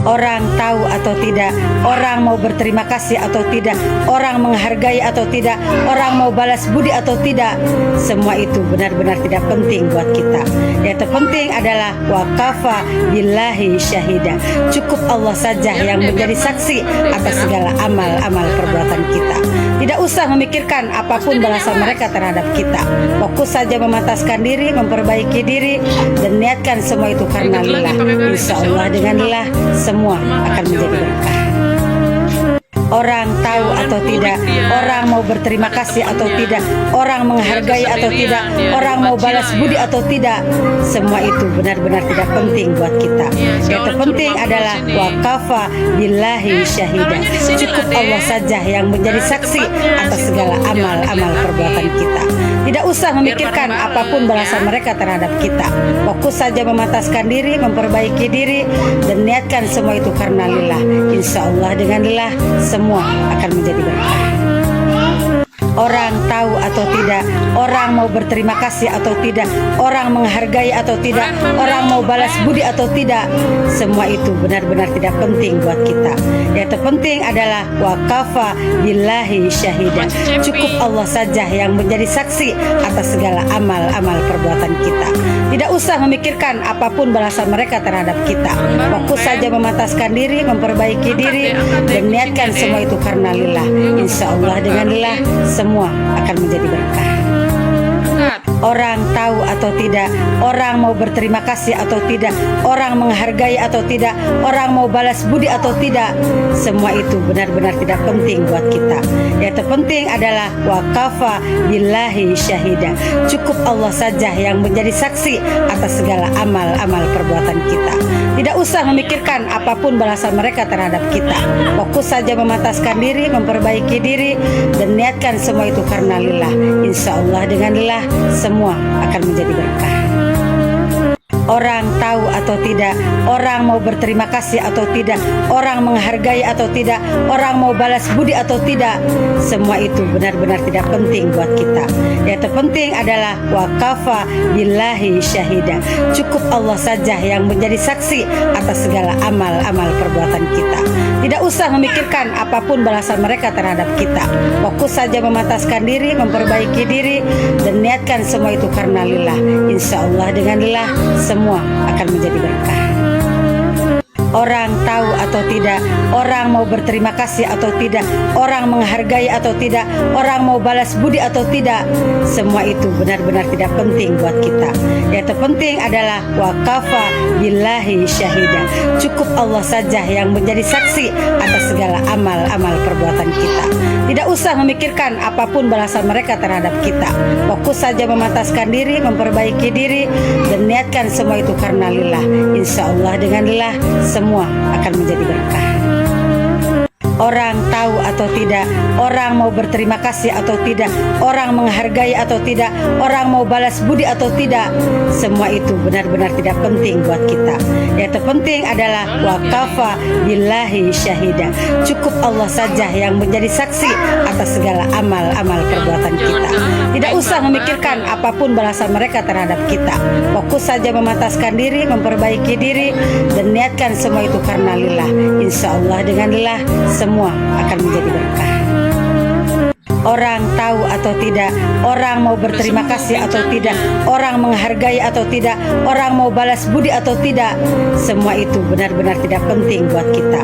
Orang tahu atau tidak, orang mau berterima kasih atau tidak, orang menghargai atau tidak, orang mau balas budi atau tidak, semua itu benar-benar tidak penting buat kita. Yang terpenting adalah wakafa billahi syahida. Cukup Allah saja yang menjadi saksi atas segala amal-amal perbuatan kita. Tidak usah memikirkan apapun balasan mereka terhadap kita. Fokus saja memantaskan diri, memperbaiki diri, dan niatkan semua itu karena lillah. Insya Allah dengan lillah semua akan menjadi berkah. Orang tahu atau tidak, orang mau berterima kasih atau tidak, orang menghargai atau tidak, orang mau balas budi atau tidak, semua itu benar-benar tidak penting buat kita. Yang terpenting adalah wakafa billahi syahida. Cukup Allah saja yang menjadi saksi atas segala amal-amal perbuatan kita. Tidak usah memikirkan apapun balasan mereka terhadap kita. Fokus saja memantaskan diri, memperbaiki diri, dan niatkan semua itu karena lillah. Insya Allah dengan lillah semua akan menjadi berkah. Orang tahu atau tidak, orang mau berterima kasih atau tidak, orang menghargai atau tidak, orang mau balas budi atau tidak, semua itu benar-benar tidak penting buat kita. Yang terpenting adalah wakafa billahi syahida. Cukup Allah saja yang menjadi saksi atas segala amal-amal perbuatan kita. Tidak usah memikirkan apapun balasan mereka terhadap kita. Fokus saja memantaskan diri, memperbaiki diri, dan niatkan semua itu karena lillah. Insya Allah dengan lillah semua akan menjadi berkah. Orang tahu atau tidak, orang mau berterima kasih atau tidak, orang menghargai atau tidak, orang mau balas budi atau tidak, semua itu benar-benar tidak penting buat kita. Yang terpenting adalah wakafa billahi syahida. Cukup Allah saja yang menjadi saksi atas segala amal-amal perbuatan kita. Tidak usah memikirkan apapun balasan mereka terhadap kita. Fokus saja memantaskan diri, memperbaiki diri, dan niatkan semua itu karena lillah. Insya Allah dengan lillah semua akan menjadi berkah. Orang tahu atau tidak, orang mau berterima kasih atau tidak, orang menghargai atau tidak, orang mau balas budi atau tidak, semua itu benar-benar tidak penting buat kita. Yang terpenting adalah wakafa billahi syahida. Cukup Allah saja yang menjadi saksi atas segala amal-amal perbuatan kita. Tidak usah memikirkan apapun balasan mereka terhadap kita. Fokus saja memantaskan diri, memperbaiki diri, dan niatkan semua itu karena lillah. Insya Allah dengan lillah semua akan menjadi berkah. Orang tahu atau tidak, orang mau berterima kasih atau tidak, orang menghargai atau tidak, orang mau balas budi atau tidak, semua itu benar-benar tidak penting buat kita. Yang terpenting adalah wakafa billahi syahida. Cukup Allah saja yang menjadi saksi atas segala amal-amal perbuatan kita. Tidak usah memikirkan apapun balasan mereka terhadap kita. Fokus saja memantaskan diri, memperbaiki diri, dan niatkan semua itu karena lillah. Insya Allah dengan lillah semua akan menjadi berkah. Orang tahu atau tidak, orang mau berterima kasih atau tidak, orang menghargai atau tidak, orang mau balas budi atau tidak, semua itu benar-benar tidak penting buat kita. Yang terpenting adalah wakafa billahi syahida. Cukup Allah saja yang menjadi saksi atas segala amal-amal perbuatan kita. Tidak usah memikirkan apapun balasan mereka terhadap kita. Fokus saja memantaskan diri, memperbaiki diri, dan niatkan semua itu karena lillah. Insya Allah dengan lillah semua akan menjadi berkah. Orang tahu atau tidak, orang mau berterima kasih atau tidak, orang menghargai atau tidak, orang mau balas budi atau tidak, semua itu benar-benar tidak penting buat kita.